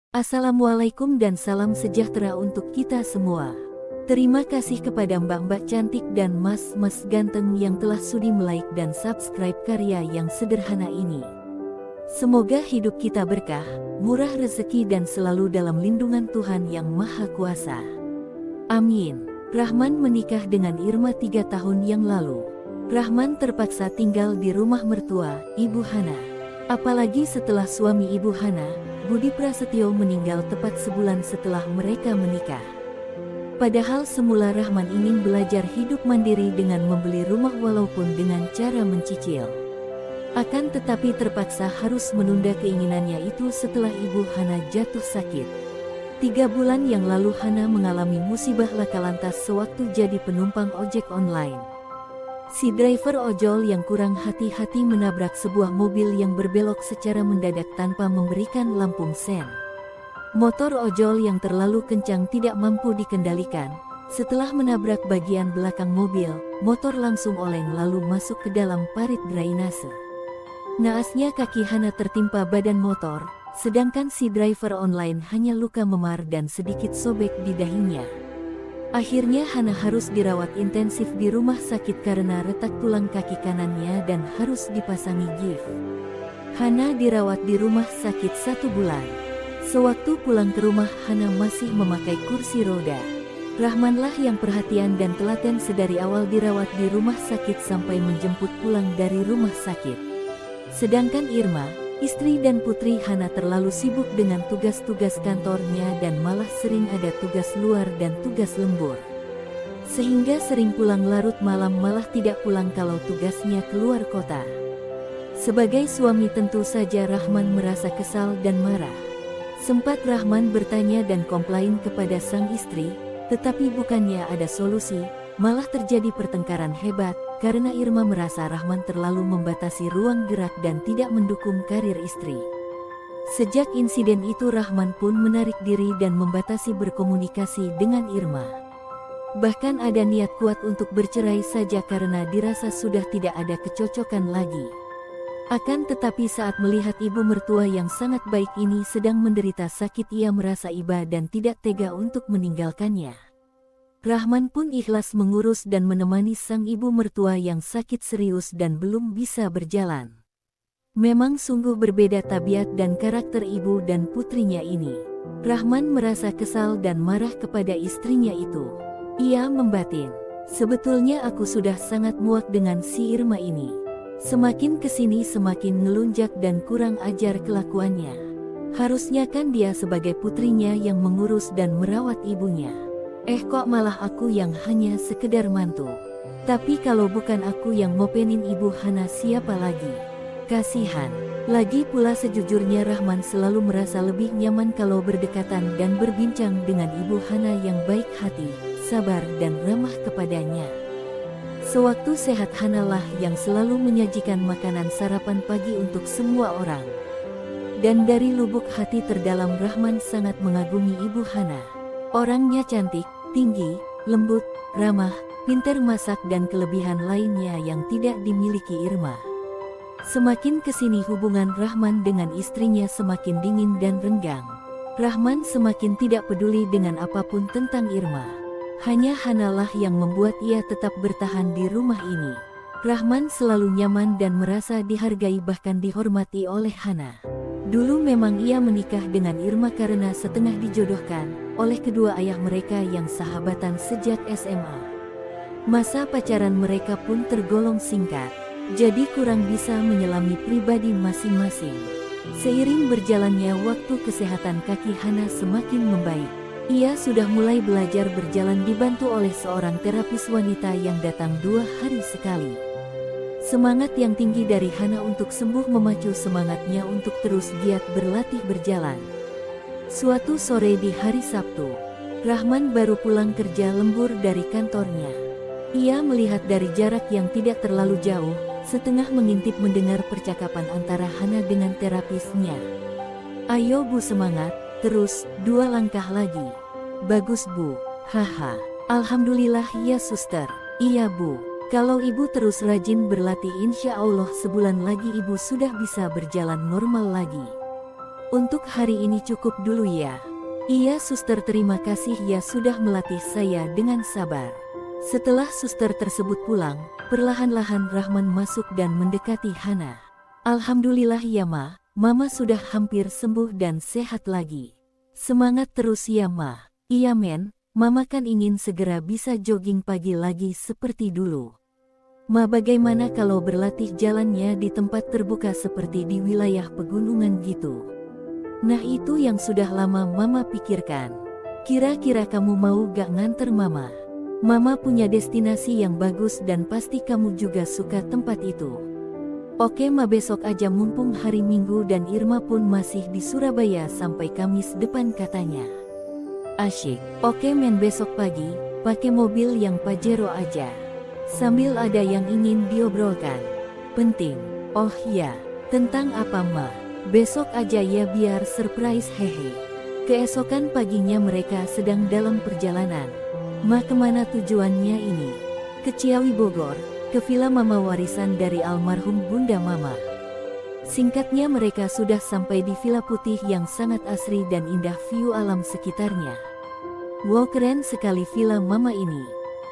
Assalamualaikum dan salam sejahtera untuk kita semua. Terima kasih kepada mbak-mbak cantik dan mas-mas ganteng yang telah sudi like dan subscribe karya yang sederhana ini. Semoga hidup kita berkah, murah rezeki dan selalu dalam lindungan Tuhan yang Maha Kuasa. Amin. Rahman menikah dengan Irma 3 tahun yang lalu. Rahman terpaksa tinggal di rumah mertua, Ibu Hana. Apalagi setelah suami Ibu Hana, Budi Prasetyo, meninggal tepat sebulan setelah mereka menikah. Padahal semula Rahman ingin belajar hidup mandiri dengan membeli rumah walaupun dengan cara mencicil. Akan tetapi terpaksa harus menunda keinginannya itu setelah Ibu Hana jatuh sakit. 3 bulan yang lalu Hana mengalami musibah laka lantas sewaktu jadi penumpang ojek online. Si driver ojol yang kurang hati-hati menabrak sebuah mobil yang berbelok secara mendadak tanpa memberikan lampu sen. Motor ojol yang terlalu kencang tidak mampu dikendalikan. Setelah menabrak bagian belakang mobil, motor langsung oleng lalu masuk ke dalam parit drainase. Naasnya kaki Hana tertimpa badan motor, sedangkan si driver online hanya luka memar dan sedikit sobek di dahinya. Akhirnya Hana harus dirawat intensif di rumah sakit karena retak tulang kaki kanannya dan harus dipasangi gips. Hana dirawat di rumah sakit 1 bulan. Sewaktu pulang ke rumah Hana masih memakai kursi roda. Rahmanlah yang perhatian dan telaten sedari awal dirawat di rumah sakit sampai menjemput pulang dari rumah sakit. Sedangkan Irma, istri dan putri Hana, terlalu sibuk dengan tugas-tugas kantornya dan malah sering ada tugas luar dan tugas lembur. Sehingga sering pulang larut malam malah tidak pulang kalau tugasnya keluar kota. Sebagai suami tentu saja Rahman merasa kesal dan marah. Sempat Rahman bertanya dan komplain kepada sang istri, tetapi bukannya ada solusi, malah terjadi pertengkaran hebat. Karena Irma merasa Rahman terlalu membatasi ruang gerak dan tidak mendukung karir istri. Sejak insiden itu Rahman pun menarik diri dan membatasi berkomunikasi dengan Irma. Bahkan ada niat kuat untuk bercerai saja karena dirasa sudah tidak ada kecocokan lagi. Akan tetapi saat melihat ibu mertua yang sangat baik ini sedang menderita sakit, ia merasa iba dan tidak tega untuk meninggalkannya. Rahman pun ikhlas mengurus dan menemani sang ibu mertua yang sakit serius dan belum bisa berjalan. Memang sungguh berbeda tabiat dan karakter ibu dan putrinya ini. Rahman merasa kesal dan marah kepada istrinya itu. Ia membatin, "Sebetulnya aku sudah sangat muak dengan si Irma ini. Semakin kesini semakin ngelunjak dan kurang ajar kelakuannya. Harusnya kan dia sebagai putrinya yang mengurus dan merawat ibunya. Kok malah aku yang hanya sekedar mantu. Tapi kalau bukan aku yang ngopenin Ibu Hana, siapa lagi? Kasihan." Lagi pula sejujurnya Rahman selalu merasa lebih nyaman kalau berdekatan dan berbincang dengan Ibu Hana yang baik hati, sabar dan ramah kepadanya. Sewaktu sehat Hana lah yang selalu menyajikan makanan sarapan pagi untuk semua orang. Dan dari lubuk hati terdalam Rahman sangat mengagumi Ibu Hana. Orangnya cantik, tinggi, lembut, ramah, pintar masak dan kelebihan lainnya yang tidak dimiliki Irma. Semakin kesini hubungan Rahman dengan istrinya semakin dingin dan renggang. Rahman semakin tidak peduli dengan apapun tentang Irma. Hanya Hanalah yang membuat ia tetap bertahan di rumah ini. Rahman selalu nyaman dan merasa dihargai bahkan dihormati oleh Hana. Dulu memang ia menikah dengan Irma karena setengah dijodohkan oleh kedua ayah mereka yang sahabatan sejak SMA. Masa pacaran mereka pun tergolong singkat, jadi kurang bisa menyelami pribadi masing-masing. Seiring berjalannya waktu kesehatan kaki Hana semakin membaik. Ia sudah mulai belajar berjalan dibantu oleh seorang terapis wanita yang datang 2 hari sekali. Semangat yang tinggi dari Hana untuk sembuh memacu semangatnya untuk terus giat berlatih berjalan. Suatu sore di hari Sabtu, Rahman baru pulang kerja lembur dari kantornya. Ia melihat dari jarak yang tidak terlalu jauh, setengah mengintip mendengar percakapan antara Hana dengan terapisnya. "Ayo Bu, semangat, terus, 2 langkah lagi. Bagus Bu, haha. Alhamdulillah ya suster. Iya Bu. Kalau Ibu terus rajin berlatih insya Allah sebulan lagi Ibu sudah bisa berjalan normal lagi." Untuk hari ini cukup dulu ya. Iya suster, terima kasih ya sudah melatih saya dengan sabar. Setelah suster tersebut pulang, perlahan-lahan Rahman masuk dan mendekati Hana. Alhamdulillah ya ma, mama sudah hampir sembuh dan sehat lagi. Semangat terus ya ma. Iya men, mama kan ingin segera bisa jogging pagi lagi seperti dulu. Ma, bagaimana kalau berlatih jalannya di tempat terbuka seperti di wilayah pegunungan gitu? Nah itu yang sudah lama mama pikirkan. Kira-kira kamu mau gak nganter mama? Mama punya destinasi yang bagus dan pasti kamu juga suka tempat itu. Oke ma, besok aja mumpung hari Minggu dan Irma pun masih di Surabaya sampai Kamis depan katanya. Asyik. Oke men, besok pagi, pakai mobil yang Pajero aja. Sambil ada yang ingin diobrolkan. Penting. Oh ya, tentang apa ma? Besok aja ya biar surprise hehe. Keesokan paginya mereka sedang dalam perjalanan. Ma, kemana tujuannya ini? Ke Ciawi Bogor, ke villa mama warisan dari almarhum bunda mama. Singkatnya mereka sudah sampai di villa putih yang sangat asri dan indah view alam sekitarnya. Wow, keren sekali villa mama ini.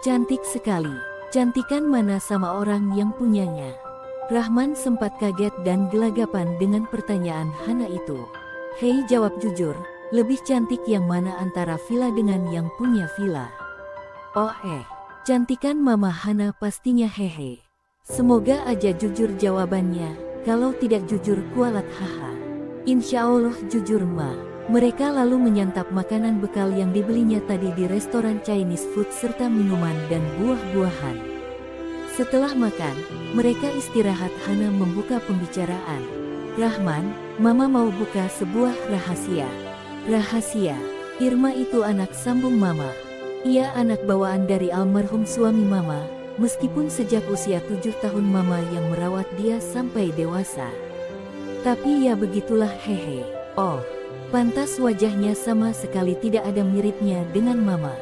Cantik sekali. Cantikan mana sama orang yang punyanya? Rahman sempat kaget dan gelagapan dengan pertanyaan Hana itu. Hei, jawab jujur, lebih cantik yang mana antara villa dengan yang punya villa? Oh cantikan mama Hana pastinya hehe. Semoga aja jujur jawabannya, kalau tidak jujur kualat haha. Insya Allah jujur ma. Mereka lalu menyantap makanan bekal yang dibelinya tadi di restoran Chinese food serta minuman dan buah-buahan. Setelah makan, mereka istirahat. Hana membuka pembicaraan. Rahman, mama mau buka sebuah rahasia. Rahasia? Irma itu anak sambung mama. Ia anak bawaan dari almarhum suami mama, meskipun sejak usia 7 tahun mama yang merawat dia sampai dewasa. Tapi ya begitulah hehe. Oh, pantas wajahnya sama sekali tidak ada miripnya dengan mama.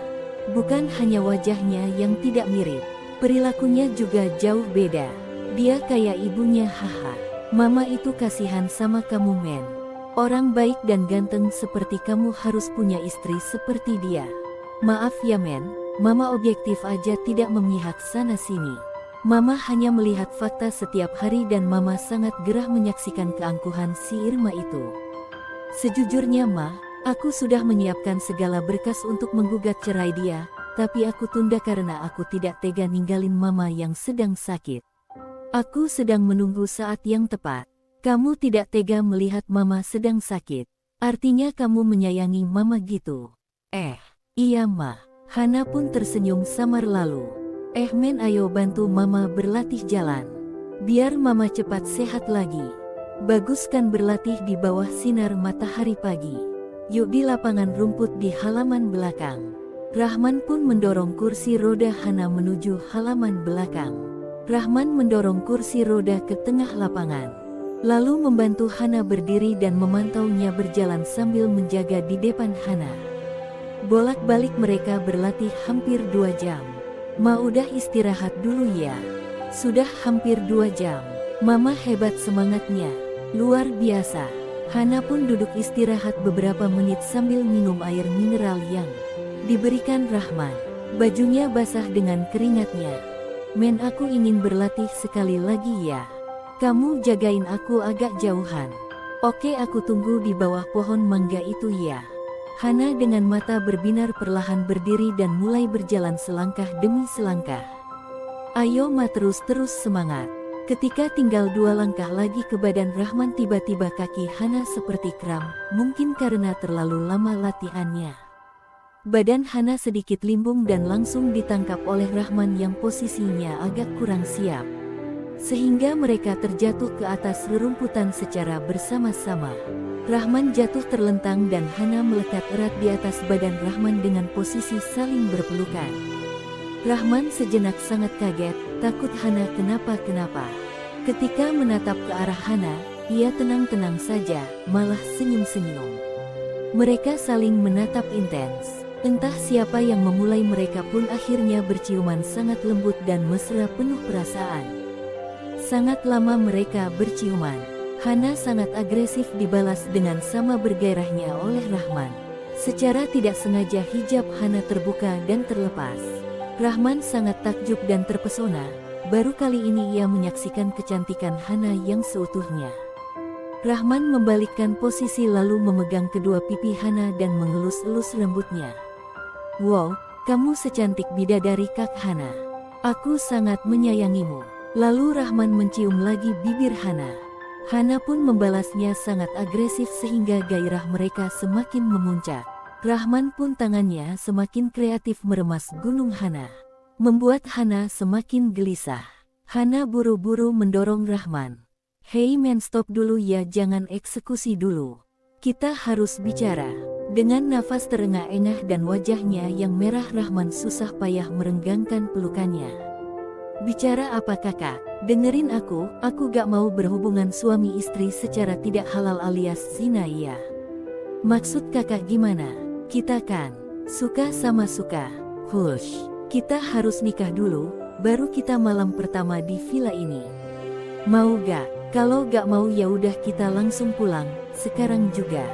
Bukan hanya wajahnya yang tidak mirip, perilakunya juga jauh beda. Dia kayak ibunya haha. Mama itu kasihan sama kamu men. Orang baik dan ganteng seperti kamu harus punya istri seperti dia. Maaf ya men, mama objektif aja, tidak memihak sana sini. Mama hanya melihat fakta setiap hari dan mama sangat gerah menyaksikan keangkuhan si Irma itu. Sejujurnya ma, aku sudah menyiapkan segala berkas untuk menggugat cerai dia. Tapi aku tunda karena aku tidak tega ninggalin mama yang sedang sakit. Aku sedang menunggu saat yang tepat. Kamu tidak tega melihat mama sedang sakit. Artinya kamu menyayangi mama gitu. Iya ma. Hana pun tersenyum samar lalu. Men, ayo bantu mama berlatih jalan. Biar mama cepat sehat lagi. Bagus kan berlatih di bawah sinar matahari pagi. Yuk di lapangan rumput di halaman belakang. Rahman pun mendorong kursi roda Hana menuju halaman belakang. Rahman mendorong kursi roda ke tengah lapangan, lalu membantu Hana berdiri dan memantaunya berjalan sambil menjaga di depan Hana. Bolak-balik mereka berlatih hampir 2 jam. Ma, udah istirahat dulu ya. Sudah hampir 2 jam. Mama hebat semangatnya. Luar biasa. Hana pun duduk istirahat beberapa menit sambil minum air mineral yang diberikan Rahman. Bajunya basah dengan keringatnya. Men, aku ingin berlatih sekali lagi ya. Kamu jagain aku agak jauhan. Oke, aku tunggu di bawah pohon mangga itu ya. Hana dengan mata berbinar perlahan berdiri dan mulai berjalan selangkah demi selangkah. Ayo ma, terus semangat. Ketika tinggal 2 langkah lagi ke badan Rahman, tiba-tiba kaki Hana seperti kram, mungkin karena terlalu lama latihannya. Badan Hana sedikit limbung dan langsung ditangkap oleh Rahman yang posisinya agak kurang siap. Sehingga mereka terjatuh ke atas rerumputan secara bersama-sama. Rahman jatuh terlentang dan Hana melekat erat di atas badan Rahman dengan posisi saling berpelukan. Rahman sejenak sangat kaget, takut Hana kenapa-kenapa. Ketika menatap ke arah Hana, ia tenang-tenang saja, malah senyum-senyum. Mereka saling menatap intens. Entah siapa yang memulai, mereka pun akhirnya berciuman sangat lembut dan mesra penuh perasaan. Sangat lama mereka berciuman. Hana sangat agresif dibalas dengan sama bergairahnya oleh Rahman. Secara tidak sengaja hijab Hana terbuka dan terlepas. Rahman sangat takjub dan terpesona. Baru kali ini ia menyaksikan kecantikan Hana yang seutuhnya. Rahman membalikkan posisi lalu memegang kedua pipi Hana dan mengelus-elus rambutnya. "Wow, kamu secantik bidadari Kak Hana. Aku sangat menyayangimu." Lalu Rahman mencium lagi bibir Hana. Hana pun membalasnya sangat agresif sehingga gairah mereka semakin memuncak. Rahman pun tangannya semakin kreatif meremas gunung Hana, membuat Hana semakin gelisah. Hana buru-buru mendorong Rahman. "Hei men, stop dulu ya, jangan eksekusi dulu. Kita harus bicara." Dengan nafas terengah-engah dan wajahnya yang merah, Rahman susah payah merenggangkan pelukannya. "Bicara apa kakak? Dengerin aku gak mau berhubungan suami istri secara tidak halal alias zina ya. Maksud kakak gimana? Kita kan suka sama suka. Hush, kita harus nikah dulu, baru kita malam pertama di villa ini. Mau gak? Kalau gak mau ya udah kita langsung pulang, sekarang juga.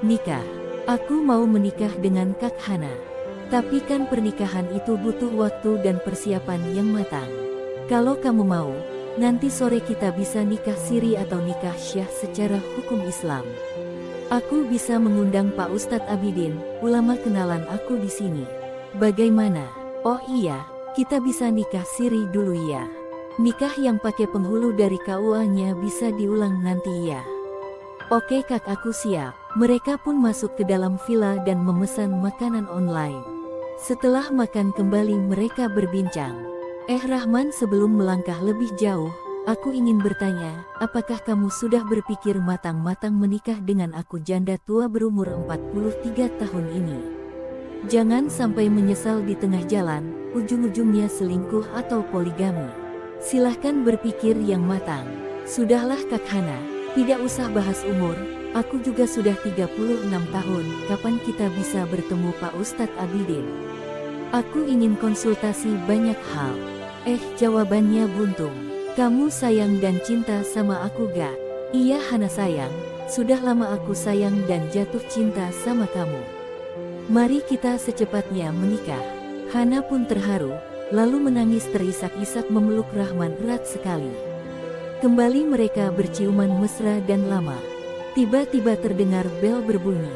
Nikah. Aku mau menikah dengan Kak Hana. Tapi kan pernikahan itu butuh waktu dan persiapan yang matang. Kalau kamu mau, nanti sore kita bisa nikah siri atau nikah syah secara hukum Islam. Aku bisa mengundang Pak Ustadz Abidin, ulama kenalan aku di sini. Bagaimana? Oh iya, kita bisa nikah siri dulu ya. Nikah yang pakai penghulu dari KUA-nya bisa diulang nanti ya. Oke kak, aku siap. Mereka pun masuk ke dalam villa dan memesan makanan online. Setelah makan kembali mereka berbincang. Rahman, sebelum melangkah lebih jauh, aku ingin bertanya, apakah kamu sudah berpikir matang-matang menikah dengan aku, janda tua berumur 43 tahun ini? Jangan sampai menyesal di tengah jalan, ujung-ujungnya selingkuh atau poligami. Silahkan berpikir yang matang. Sudahlah Kak Hana, tidak usah bahas umur, aku juga sudah 36 tahun, kapan kita bisa bertemu Pak Ustadz Abidin? Aku ingin konsultasi banyak hal. Jawabannya buntung. Kamu sayang dan cinta sama aku gak? Iya Hana sayang, sudah lama aku sayang dan jatuh cinta sama kamu. Mari kita secepatnya menikah. Hana pun terharu, lalu menangis terisak-isak memeluk Rahman erat sekali. Kembali mereka berciuman mesra dan lama. Tiba-tiba terdengar bel berbunyi.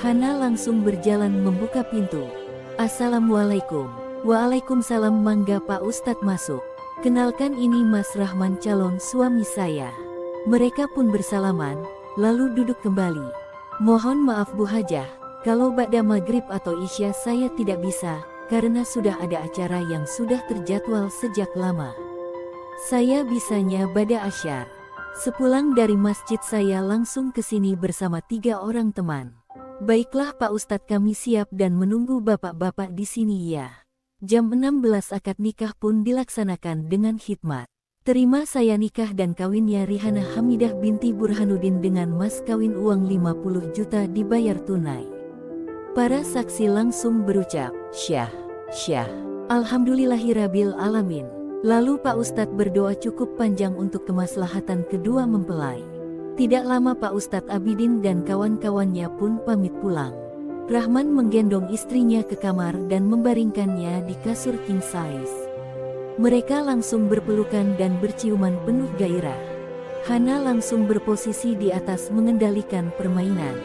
Hana langsung berjalan membuka pintu. "Assalamualaikum." "Waalaikumsalam, mangga Pak Ustadz masuk. Kenalkan, ini Mas Rahman, calon suami saya." Mereka pun bersalaman, lalu duduk kembali. "Mohon maaf Bu Hajah, kalau ba'da maghrib atau isya saya tidak bisa, karena sudah ada acara yang sudah terjadwal sejak lama. Saya bisanya ba'da asyar. Sepulang dari masjid saya langsung ke sini bersama 3 orang teman." "Baiklah Pak Ustadz, kami siap dan menunggu bapak-bapak di sini ya." Jam 16 akad nikah pun dilaksanakan dengan khidmat. Terima saya nikah dan kawinnya Rihana Hamidah binti Burhanuddin dengan mas kawin uang 50 juta dibayar tunai. Para saksi langsung berucap, "Syah, syah, alhamdulillahirabbil alamin." Lalu Pak Ustadz berdoa cukup panjang untuk kemaslahatan kedua mempelai. Tidak lama Pak Ustadz Abidin dan kawan-kawannya pun pamit pulang. Rahman menggendong istrinya ke kamar dan membaringkannya di kasur king size. Mereka langsung berpelukan dan berciuman penuh gairah. Hana langsung berposisi di atas mengendalikan permainan.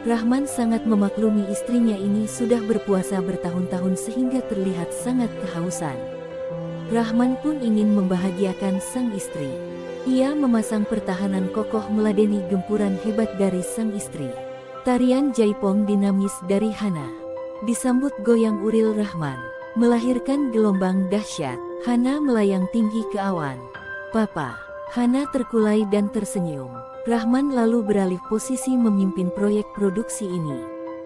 Rahman sangat memaklumi istrinya ini sudah berpuasa bertahun-tahun sehingga terlihat sangat kehausan. Rahman pun ingin membahagiakan sang istri. Ia memasang pertahanan kokoh meladeni gempuran hebat dari sang istri. Tarian jaipong dinamis dari Hana disambut goyang uril Rahman, melahirkan gelombang dahsyat. Hana melayang tinggi ke awan. "Papa." Hana terkulai dan tersenyum. Rahman lalu beralih posisi memimpin proyek produksi ini.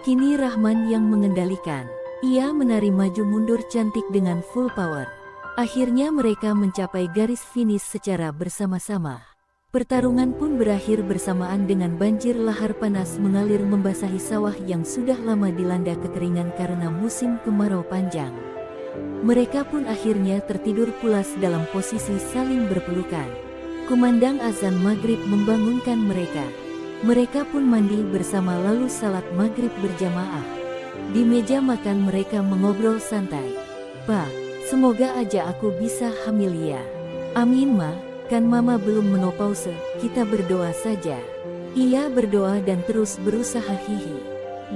Kini Rahman yang mengendalikan. Ia menari maju mundur cantik dengan full power. Akhirnya mereka mencapai garis finish secara bersama-sama. Pertarungan pun berakhir bersamaan dengan banjir lahar panas mengalir membasahi sawah yang sudah lama dilanda kekeringan karena musim kemarau panjang. Mereka pun akhirnya tertidur pulas dalam posisi saling berpelukan. Kumandang azan maghrib membangunkan mereka. Mereka pun mandi bersama lalu salat maghrib berjamaah. Di meja makan mereka mengobrol santai. "Pa, semoga aja aku bisa hamil ya." "Amin ma, kan mama belum menopause, kita berdoa saja." Ia berdoa dan terus berusaha hihi.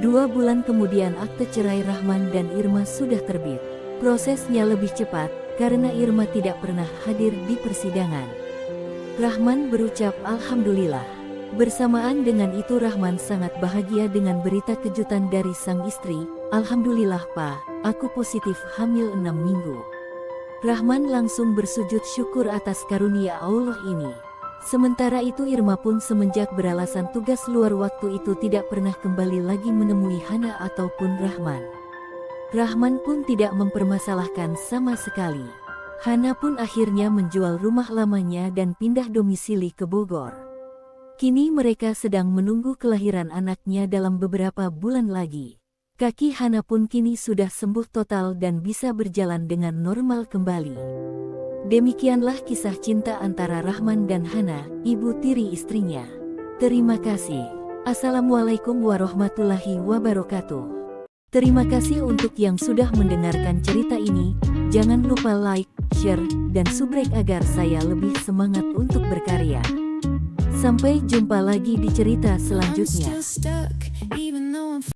2 bulan kemudian akte cerai Rahman dan Irma sudah terbit. Prosesnya lebih cepat, karena Irma tidak pernah hadir di persidangan. Rahman berucap Alhamdulillah. Bersamaan dengan itu Rahman sangat bahagia dengan berita kejutan dari sang istri. "Alhamdulillah pa, aku positif hamil 6 minggu." Rahman langsung bersujud syukur atas karunia Allah ini. Sementara itu Irma pun semenjak beralasan tugas luar waktu itu tidak pernah kembali lagi menemui Hana ataupun Rahman. Rahman pun tidak mempermasalahkan sama sekali. Hana pun akhirnya menjual rumah lamanya dan pindah domisili ke Bogor. Kini mereka sedang menunggu kelahiran anaknya dalam beberapa bulan lagi. Kaki Hana pun kini sudah sembuh total dan bisa berjalan dengan normal kembali. Demikianlah kisah cinta antara Rahman dan Hana, ibu tiri istrinya. Terima kasih. Assalamualaikum warahmatullahi wabarakatuh. Terima kasih untuk yang sudah mendengarkan cerita ini. Jangan lupa like, share, dan subrek agar saya lebih semangat untuk berkarya. Sampai jumpa lagi di cerita selanjutnya.